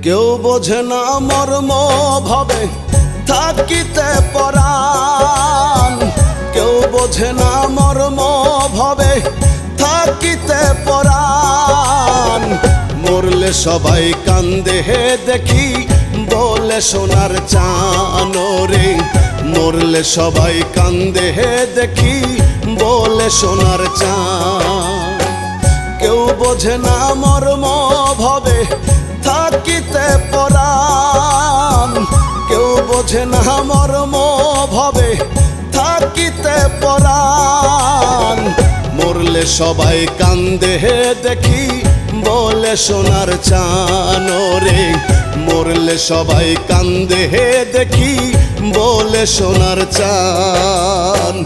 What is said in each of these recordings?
কেউ বোঝে না মর্ম ভাবে থাকিতে পরাণ, কেউ বোঝে না মর্ম ভাবে থাকিতে পরাণ। মরলে সবাই কান্দে হে দেখি বলে সোনার চান রে, মরলে সবাই কান্দে হে দেখি বলে সোনার চান। কেউ বোঝে না মর্ম ভাবে থাকিতে পরাণ, কেউ বোঝে না মর্ম ভাবে থাকিতে পরাণ। মরলে সবাই কান্দে হে দেখি বলে সোনার চান রে, মরলে সবাই কান্দে হে দেখি বলে সোনার চান।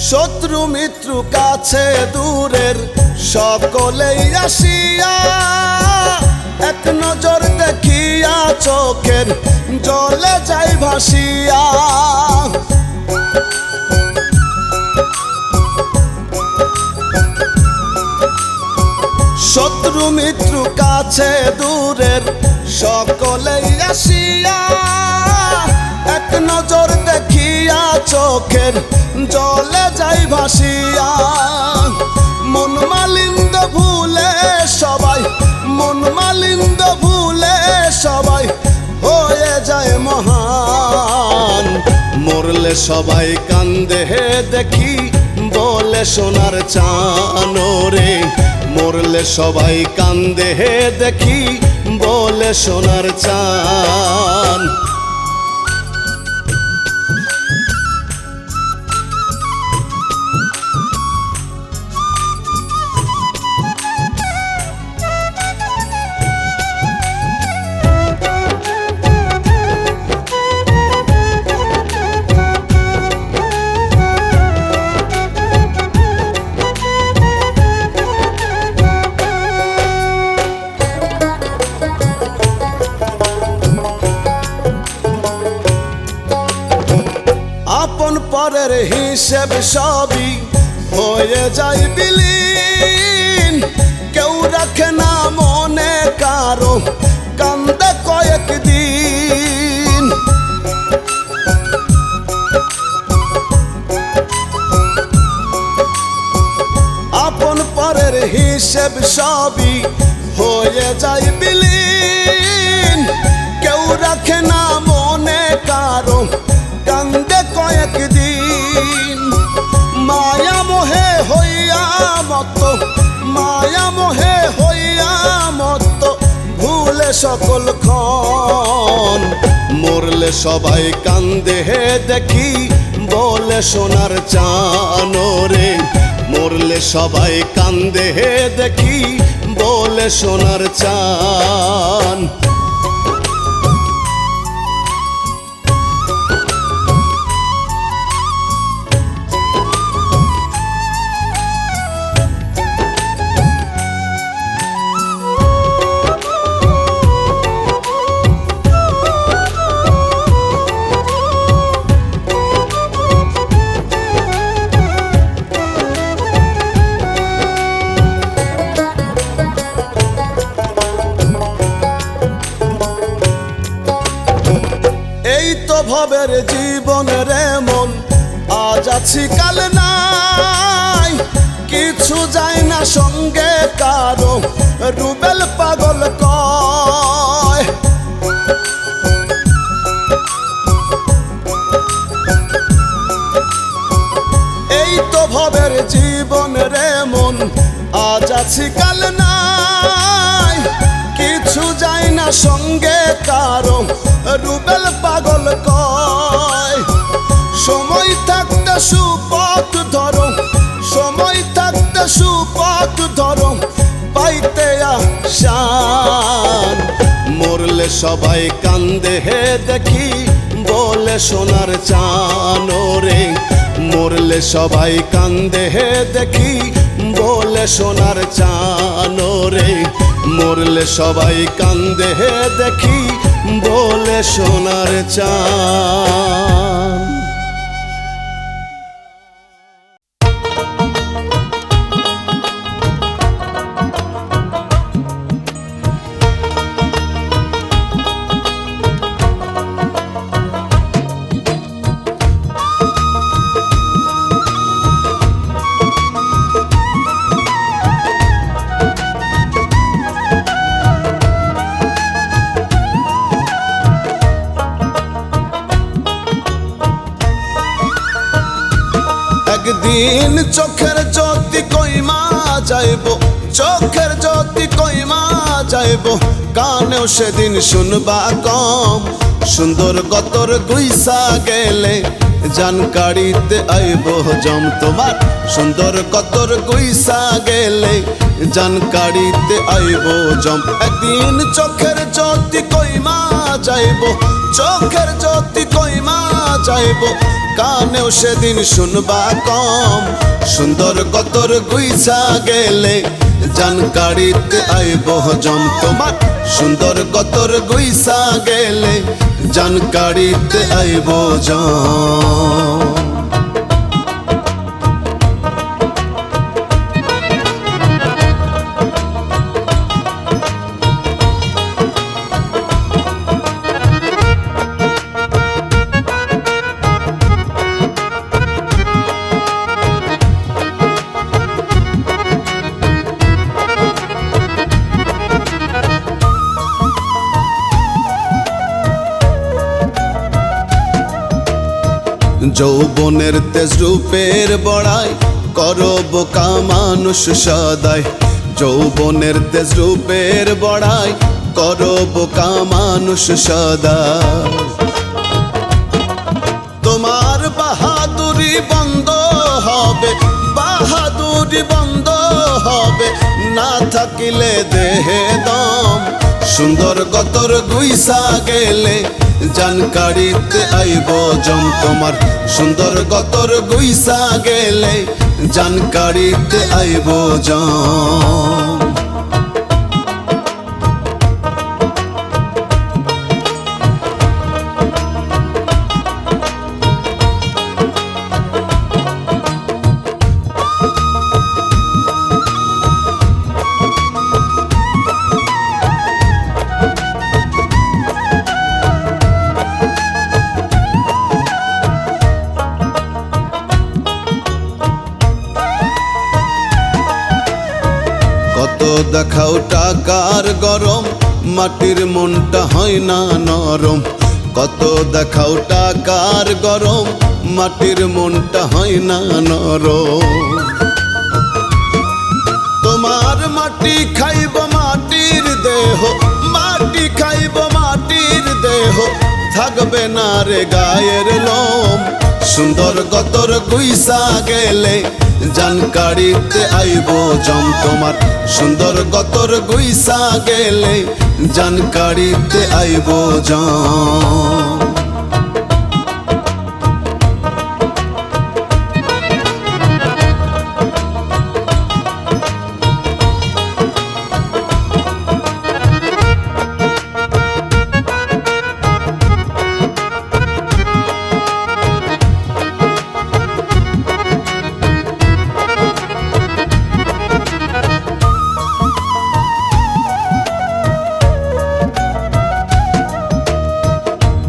শত্রু মিত্র কাছে দূরের সকলেই আসিয়া, এক নজর দেখিয়া চোখের জলে যাই ভাসিয়া। শত্রু মিত্র কাছে দূরের সকলেই আসিয়া, এক নজর দেখিয়া চোখের জলে যাই ভাসিয়া। মন মালিন্দ ভুলে সবাই, মন মালিন্দ ভুলে সবাই হয়ে যায় মহান। মরলে সবাই কান্দে হে দেখি বলে সোনার চান রে, মরলে সবাই কান্দে হে দেখি বলে সোনার চান। আপন পরের হিসেব সবই হয়ে যায় বিলীন, কেউ রাখে না মনে কারো কান্দে কয়েকদিন। আপন পরের হিসেব সবই হয়ে যায় বিলীন, কেউ রাখে না মনে কারো কান্দে কয়েকদিন। মায়া মোহে হইয়া মত, মায়া মোহে হইয়া মত ভুলে সকল ক্ষণ। মরলে সবাই কান্দে হে দেখি বলে সোনার চান রে, মরলে সবাই কান্দে হে দেখি বলে সোনার চান। এই তো ভবের জীবন রে মন, আজ আছি কাল নাই, কিছু যায় না সঙ্গে কারো রুবেল পাগল কয়। এই তো ভবের জীবন রে মন, আজ আছি কাল নাই, কিছু যায় না সঙ্গে কারো রুবেল পাগল কয়। সময় থাকতে সুপথ ধরো, সময় থাকতে সুপথ ধরো, পাইতে শান। মরলে সবাই কান্দে হে দেখি বলে সোনার চান রে। মরলে সবাই কান্দে হে দেখি বলে সোনার চান রে। মরলে সবাই কান্দে হে দেখি বলে সোনার চান। একদিন চোখের জ্যোতি কইমা যাইব, চোখের জ্যোতি কইমা যাইব, কানেও সেদিন শুনবা কম। সুন্দর গতর গুইসা গেলে জানকারিতে আইব জম তোমার। সুন্দর গতর গুইসা গেলে জানকারিতে আইব জম। একদিন চোখের জ্যোতি কইমা যাইব, চোখের জ্যোতি কইমা যাইব, কানেও সেদিন শুনবা কম। সুন্দর গতর গুইসা গেলে জানকারিতে আইব জম তোমার। সুন্দর গতর গুইসা গেলে জানকারিতে আইব জম। যৌবনের তেজ রূপের বড়াই করো বোকা মানুষ সদাই। যৌবনের তেজ রূপের বড়াই করো বোকা মানুষ সদাই। তোমার বাহাদুরি বন্ধ হবে, বাহাদুরি বন্ধ হবে, না থাকিলে দেহে দম। সুন্দর গতর গুইসা গেলে জানকারিতে আইব জম তোমার। সুন্দর গতর গুইসা গেলে জানকারিতে আইব জম। কত দেখাও টাকার গরম, মাটির মনটা হয় না নরম। কত দেখাও টাকার গরম, মাটির মনটা হয় না নরম। তোমার মাটি খাইব মাটির দেহ, মাটি খাইব মাটির দেহ, থাকবে না রে গায়ের লোম। সুন্দর গতর গুইসা গেলে জানকারিতে আইব জম তোমার। সুন্দর গতর গুইসা গেলে জানকারিতে আইব জম।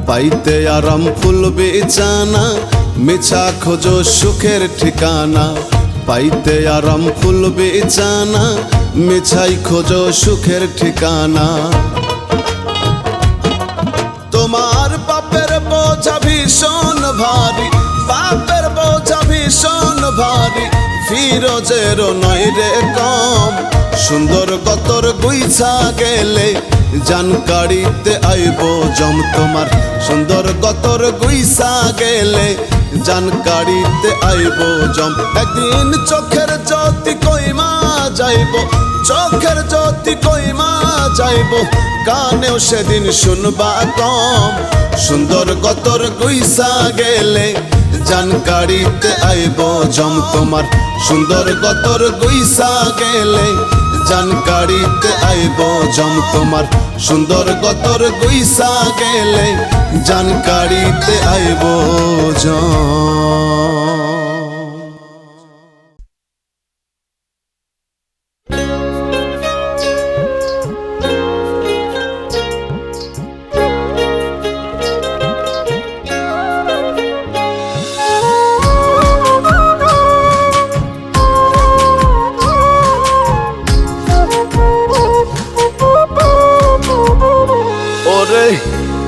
পাইতে আরাম ফুল বেচানা, মিছা খোঁজো সুখের ঠিকানা। পাইতে আরাম ফুল বেচানা, মিছাই খোঁজো সুখের ঠিকানা। তোমার পাপের বোঝা ভীষণ ভারী, পাপের বোঝা ভীষণ ভারী, ফিরোজেরও নয় রে কম। সুন্দর গতর গুইছা গেলে জানকারিতে আইব জম তোমার। সুন্দর গতর গুইছা গেলে জানকারিতে আইব জম। একদিন চোখের জ্যোতি কইমা যাই যাইব, চোখের জ্যোতি কইমা যাইব, কানেও সেদিন শুনবা কম। সুন্দর গতর গুইসা গেলে জানকারিতে আইব জম তোমার, সুন্দর গতর গুইসা গেলে জানকারিতে আইব জম তোমার, সুন্দর গতর গুইসা গেলে জানকারিতে আইব জম।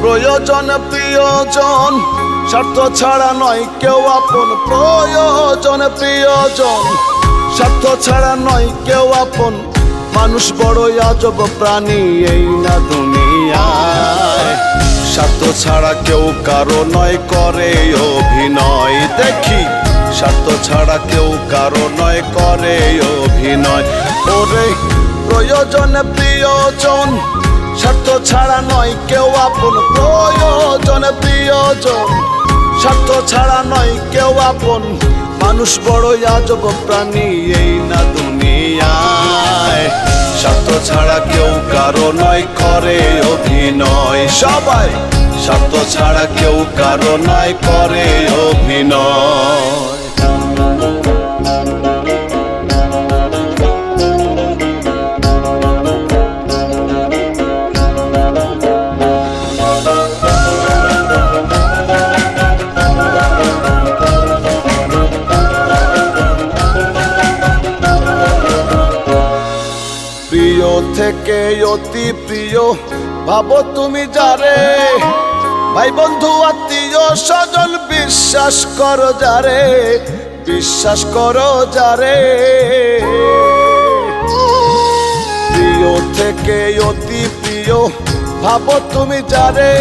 প্রয়োজন প্রিয়জন স্বার্থ ছাড়া নয় কেউ আপন, প্রয়োজন প্রিয়জন স্বার্থ ছাড়া নয় কেউ আপন, মানুষ বড়ই আজব প্রাণী এই না দুনিয়ায়। স্বার্থ ছাড়া কেউ কারো নয় করে অভিনয়, দেখি স্বার্থ ছাড়া কেউ কারো নয় করে অভিনয়। ওরে প্রয়োজন প্রিয়জন স্বার্থ ছাড়া নয় কেউ আপন, প্রয়োজন প্রিয়জন স্বার্থ ছাড়া নয় কেউ আপন, মানুষ বড়ই আজব প্রাণী এই না দুনিয়ায়। স্বার্থ ছাড়া কেউ কারো নয় করে অভিনয়, সবাই স্বার্থ ছাড়া কেউ কারো নয় করে অভিনয়। থেকে অতি প্রিয় ভাবো তুমি যারে, ভাই বন্ধু আত্মীয় স্বজন বিশ্বাস করো যারে, বিশ্বাস করো যারে। প্রিয় থেকে অতি প্রিয় ভাবো তুমি যারে,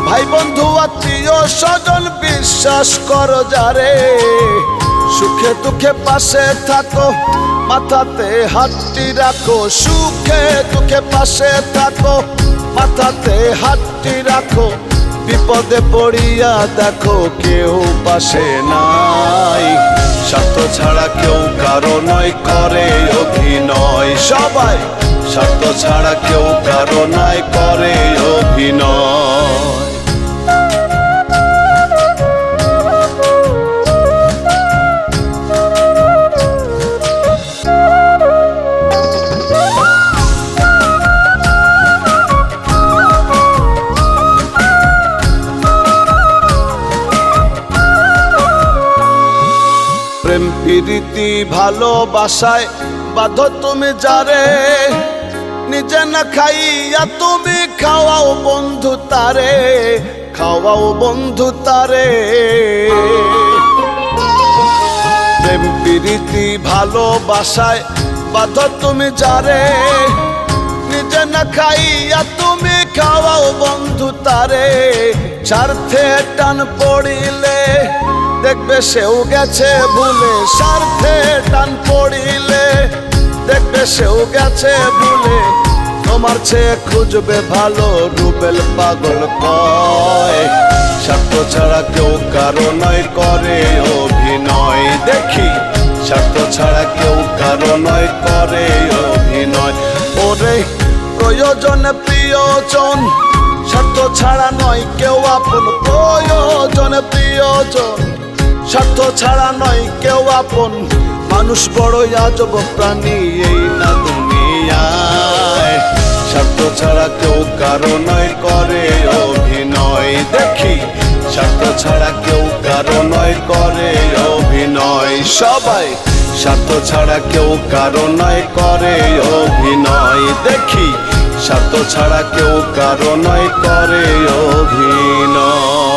ভাই বন্ধু আত্মীয় স্বজন বিশ্বাস করো যারে। সুখে দুঃখে পাশে থাকো, মাথাতে হাতটি রাখো, সুখে দুঃখে পাশে থাকো, মাথাতে হাতটি রাখো। বিপদে পড়িয়া দেখো কেউ পাশে নাই, স্বার্থ ছাড়া কেউ কারো নয় করে অভিনয়, সবাই স্বার্থ ছাড়া কেউ কারো নয় করে অভিনয়। প্রেম প্রীতি ভালোবাসায় বাঁধো তুমি যারে, নিজে না খাইয়া তুমি খাওয়াও বন্ধু তারে, খাওয়াও বন্ধু তারে। প্রেম প্রীতি ভালোবাসায় বাঁধো তুমি যারে, নিজে না খাইয়া তুমি খাওয়াও বন্ধু তারে। স্বার্থে টান পড়িলে দেখবে সেও গেছে ভুলে, স্বার্থে টান পড়িলে দেখবে সেও গেছে ভুলে। তোমার চেয়ে খুঁজবে ভালো রুবেল পাগল কয়, স্বার্থ ছাড়া কেউ কারো নয় করে অভিনয়, দেখি স্বার্থ ছাড়া কেউ কারো নয় করে অভিনয়। ওরে প্রয়োজন প্রিয়জন স্বার্থ ছাড়া নয় কেউ আপন, প্রয়োজন প্রিয়জন স্বার্থ ছাড়া নয় কেউ আপন, মানুষ বড়ই আজব প্রাণী এই না দুনিয়ায়। স্বার্থ ছাড়া কেউ কারো নয় করে অভিনয়, দেখি স্বার্থ ছাড়া কেউ কারো নয় করে অভিনয়, সবাই স্বার্থ ছাড়া কেউ কারো নয় করে অভিনয়, দেখি স্বার্থ ছাড়া কেউ কারো নয় করে অভিনয়।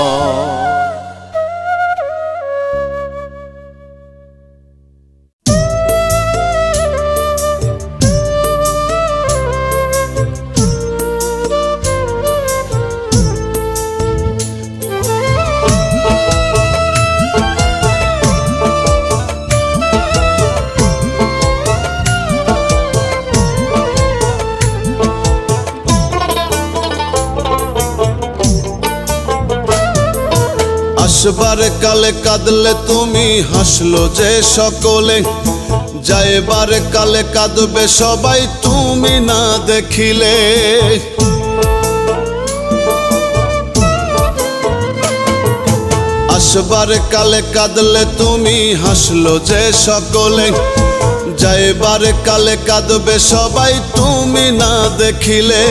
আসবার কালে কাঁদলে তুমি হাসলো যে সকলে, যাইবার কালে কাঁদবে সবাই তুমি না দেখিলে। আসবার কালে কাঁদলে তুমি হাসলো যে সকলে, যাইবার কালে কাঁদবে সবাই তুমি না দেখিলে।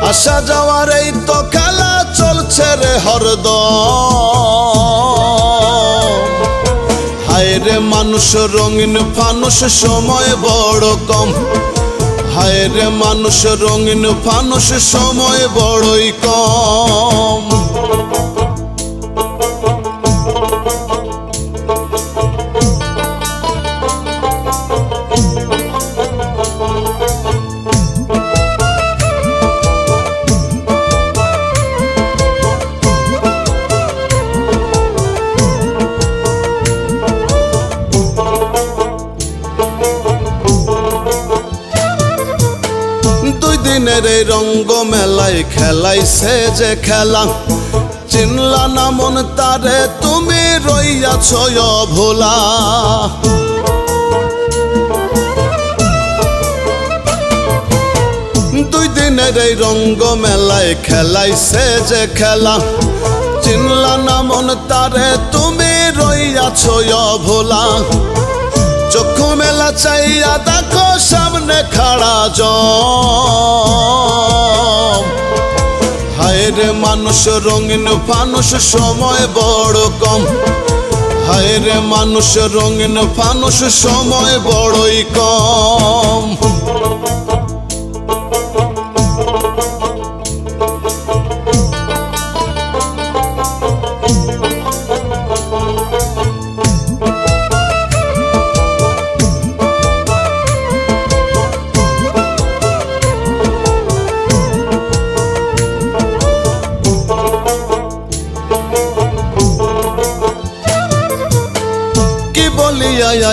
আসা যাওয়ার এই তো খেলা চলছে রে হরদম। হায় রে মানুষ রঙিন ফানুষ সময় বড় কম, হায় রে মানুষ রঙিন ফানুষ সময় বড়ই কম। দিনের এই রঙ্গ মেলায় খেলাইছে যে খেলা, চিনলা না মন তারে তুমি রইয়াছ অভোলা। দুই দিনের এই রঙ্গ মেলায় খেলাইছে যে খেলা, চিনলা না মন তারে তুমি রইয়াছ অভোলা। চক্ষু মেলা চাইয়া দেখো সামনে খাড়া জম। হায় রে মানুষ রঙিন ফানুষ সময় বড় কম, হায় রে মানুষ রঙিন ফানুষ সময় বড়ই কম।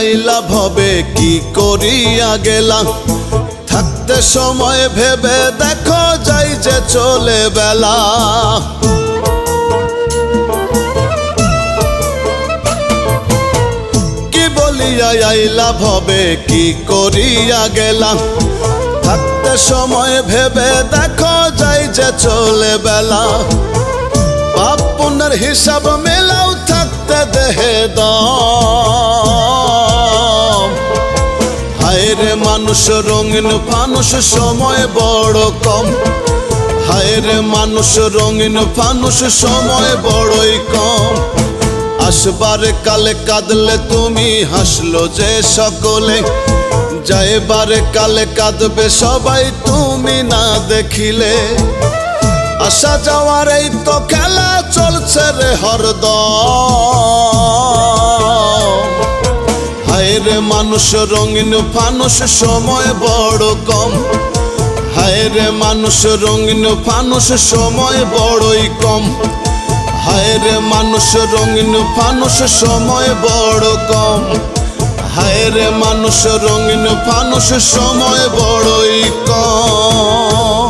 আইলা ভবে কি করিয়া গেলা, থাকতে সময় ভেবে দেখো যাই যে চলে বেলা। কি বলিয়া আইলা ভবে কি করিয়া গেলা, থাকতে সময় ভেবে দেখো যাই যে চলে বেলা। পাপ পুণ্যের হিসাব মেলাও থাকতে দেহে দম। হায় রে মানুষ রঙিন ফানুষ সময় বড় কম, হায় রে মানুষ রঙিন ফানুষ সময় বড়ই কম। আসবার কালে কাঁদলে তুমি হাসলো যে সকলে, যাইবার কালে কাঁদবে সবাই তুমি না দেখিলে। আসা যাওয়ার এই তো খেলা চলছে রে হরদম। হায় রে মানুষ রঙিন ফানুষ সময় বড় কম, হায় রে মানুষ রঙিন ফানুষ সময় বড়ই কম। হায় রে মানুষ রঙিন ফানুষ সময় বড় কম, হায় রে মানুষ রঙিন ফানুষ সময় বড়ই কম।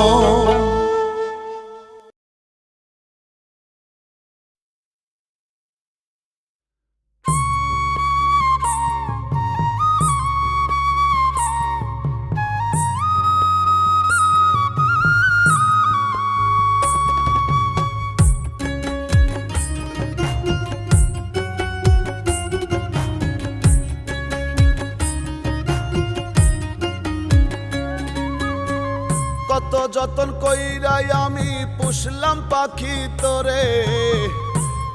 কত যতন কইরাই আমি পুষলাম পাখি তোরে,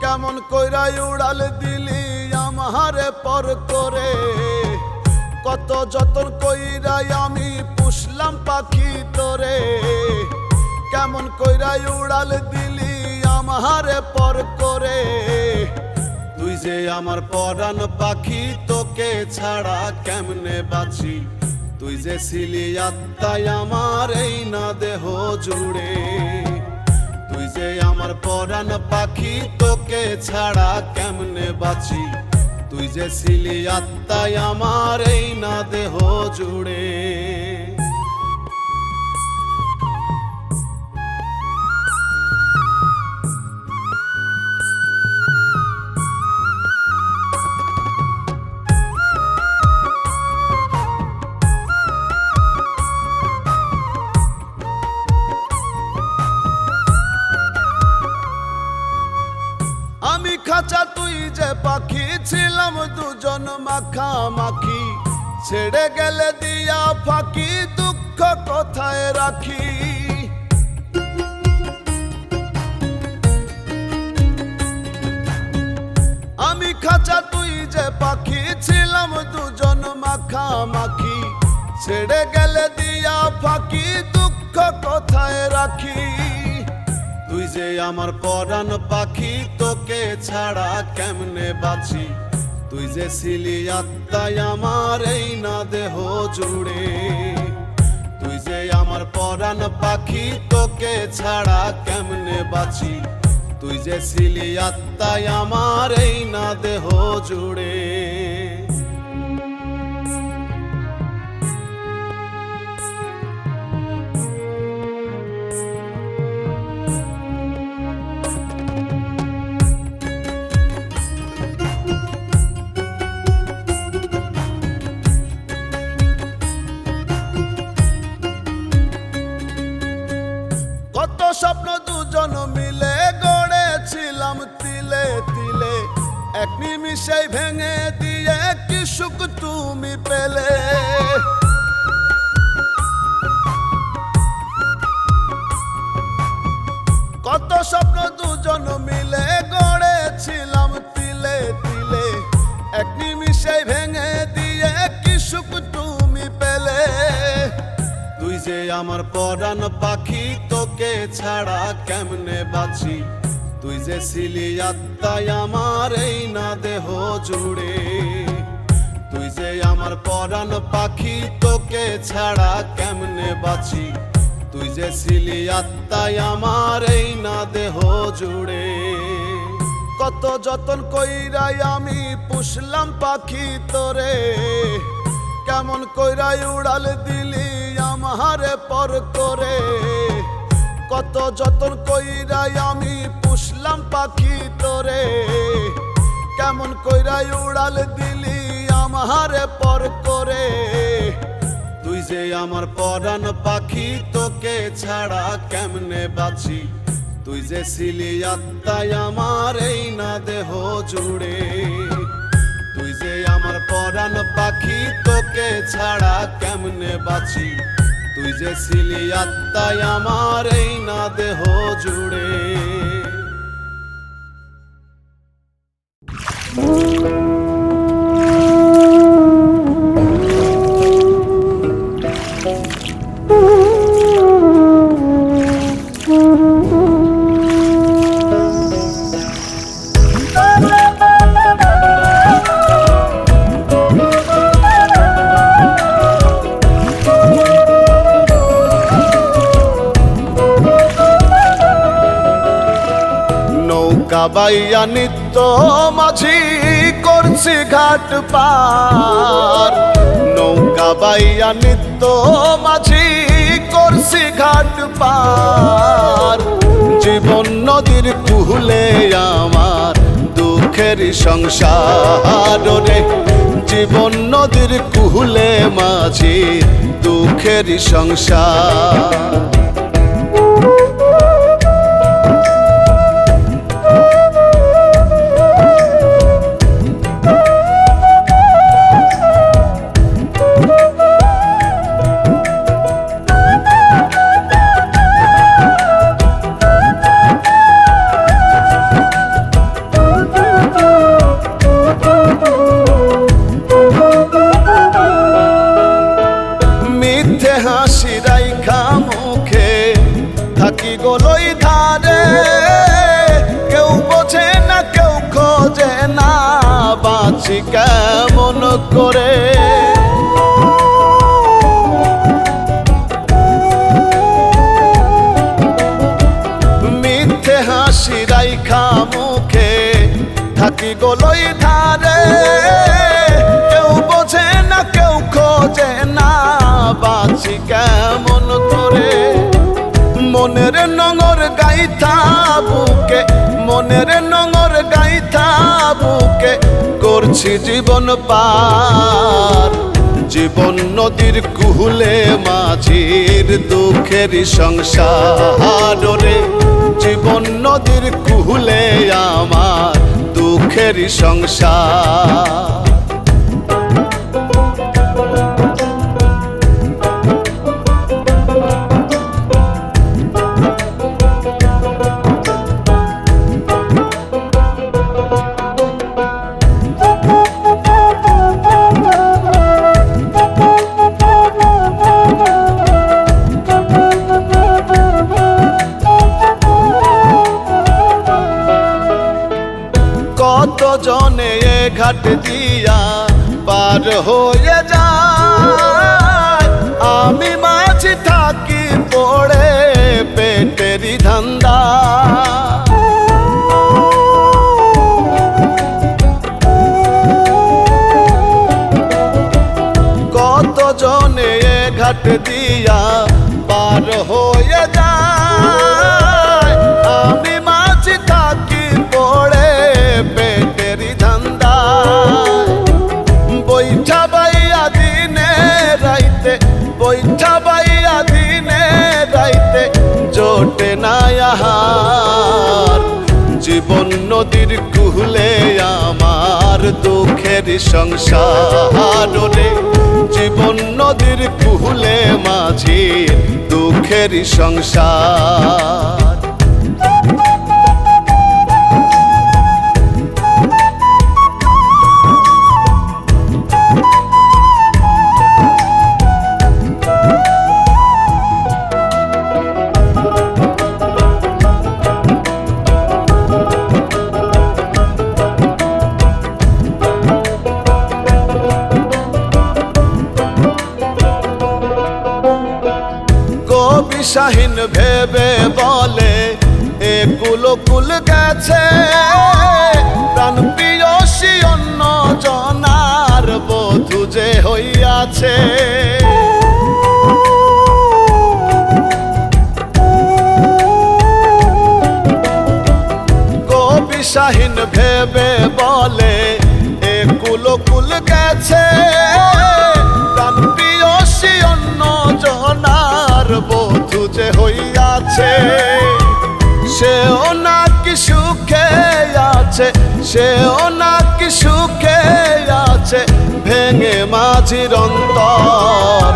কেমন কইরাই উড়াল দিলি আমারে পর করে। কত যতন কইরাই আমি পুষলাম পাখি তোরে, কেমন কইরাই উড়াল দিলি আমারে পর করে। তুই যে আমার পরাণ পাখি, তোকে ছাড়া কেমনে বাঁচি। তুই যে ছিলি আত্মাই আমার এই না দেহ জুড়ে। তুই যে আমার পরাণ পাখি, তোকে ছাড়া কেমনে বাঁচি। তুই যে ছিলি আত্মাই আমার এই না দেহ জুড়ে। মাখামাখি, ছেড়ে গেলে দিয়া ফাঁকি, দুঃখ কোথায় রাখি। আমি খাঁচা তুই যে পাখি, ছিলাম দুজন মাখামাখি, ছেড়ে গেলে দিয়া ফাঁকি, দুঃখ কোথায় রাখি। তুই যে আমার পরাণ পাখি, তোকে ছাড়া কেমনে বাঁচি। তুই যে ছিলি আত্মায় আমার এই না দেহ জুড়ে। তুই যে আমার পরাণ পাখি, তোকে ছাড়া কেমনে বাঁচি। তুই যে ছিলি আত্মায় আমার এই না দেহ জুড়ে। কত স্বপ্ন দুজন মিলে গড়েছিলাম তিলে তিলে, এক নিমিষে ভেঙে দিয়ে কি সুখ তুমি পেলে। কত স্বপ্ন দুজন মিলে গড়েছিলাম তিলে তিলে, এক নিমিষে ভেঙে দিয়ে কি সুখ তুমি পেলে। তুই যে আমার পরাণ পাখি, তোকে ছাড়া কেমনে বাঁচি। তুই যে ছিলি আত্মায় আমার এই না দেহ জুড়ে। তুই যে আমার পরাণ পাখি, তোকে ছাড়া কেমনে বাঁচি। তুই যে ছিলি আত্মায় আমার এই না দেহ জুড়ে। কত যতন কইরাই আমি পুষলাম পাখি তোরে, কেমন কইরাই উড়াল দিলি আমারে পর করে। কত যতন কইরাই আমি পুষলাম পাখি তোরে, কেমন কইরাই উড়াল দিলি আমারে পর করে। তুই যে আমার পরাণ পাখি, তোকে ছাড়া কেমনে বাঁচি। তুই যে ছিলি আত্মায় আমার এই না দেহ জুড়ে। তুই যে আমার পরাণ পাখি, তোকে ছাড়া কেমনে বাঁচি। তুই যে ছিলি আত্মায় আমার এই না দেহ জুড়ে। বাইয়া নিত্য মাঝি করছি ঘাট পার। নৌকা বাইয়া নিত্য মাঝি করছি ঘাট পার। জীবন নদীর কুলে আমার দুঃখের সংসার রে। জীবন নদীর কুলে মাঝি দুঃখের সংসার। গলই ধারে কেউ বোঝে না, কেউ খোঁজে না, বাঁচি কেমন করে। মিথ্যে হাসি রাইখা মুখে থাকি গলই ধারে, কেউ বোঝে না, কেউ খোঁজে না, বাঁচি কেমন করে। মনের নঙর গাইথা বুকে, মনের নঙর গাইথা বুকে করছি জীবন পার। জীবন নদীর কুলে মাঝির দুঃখের সংসার রে। জীবন নদীর কুলে আমার দুঃখের সংসার। ঘাট দিয়া পার হয়ে যায়, আমি মাঝি থাকি পড়ে পেটেরই ধান্দা। কত জনে ঘাট দিয়া পার হয়ে যায়, আমি মাঝি থাকি পড়ে পেটেরই ধান্দা। বৈঠা বাইয়া দিনে রাইতে, বৈঠা বাইয়া দিনে রাইতে জোটে না আহার। জীবন নদীর কুলে আমার দুঃখের সংসার রে, জীবন নদীর কুলে মাঝি দুঃখের সংসার। কবি শাহীন ভেবে বলে এ কুল গেছে, প্রাণ প্রিয়সী অন্য জনার বধূ যে হইয়াছে। কবি শাহীন ভেবে বলে এ কুল গেছে, প্রাণ প্রিয়সী অন্য জনার বধূ যে হইয়াছে। সেও নাকি সুখে আছে, সেও নাকি সুখে আছে ভেঙে মাঝির অন্তর।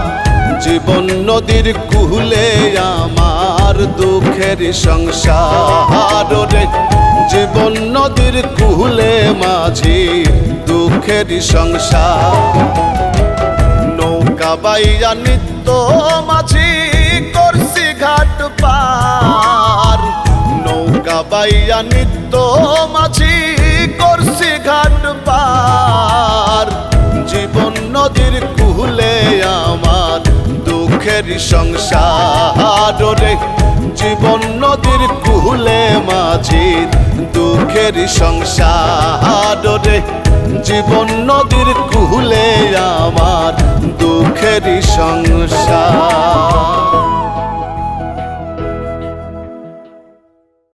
জীবন নদীর কুলে আমার দুঃখের সংসার রে, জীবন নদীর কুলে মাঝি দুঃখের সংসার। নৌকা বাইয়া নিত্য মাঝি করছি ঘাট পার, নৌকা বাইয়া নিত্য মাঝি করছি ঘাট পার। জীবন নদীর কুলে আমার দুঃখের সংসার রে, জীবন নদীর কুলে মাঝি দুঃখের সংসার রে, জীবন নদীর কুলে আমার দুঃখের সংসার।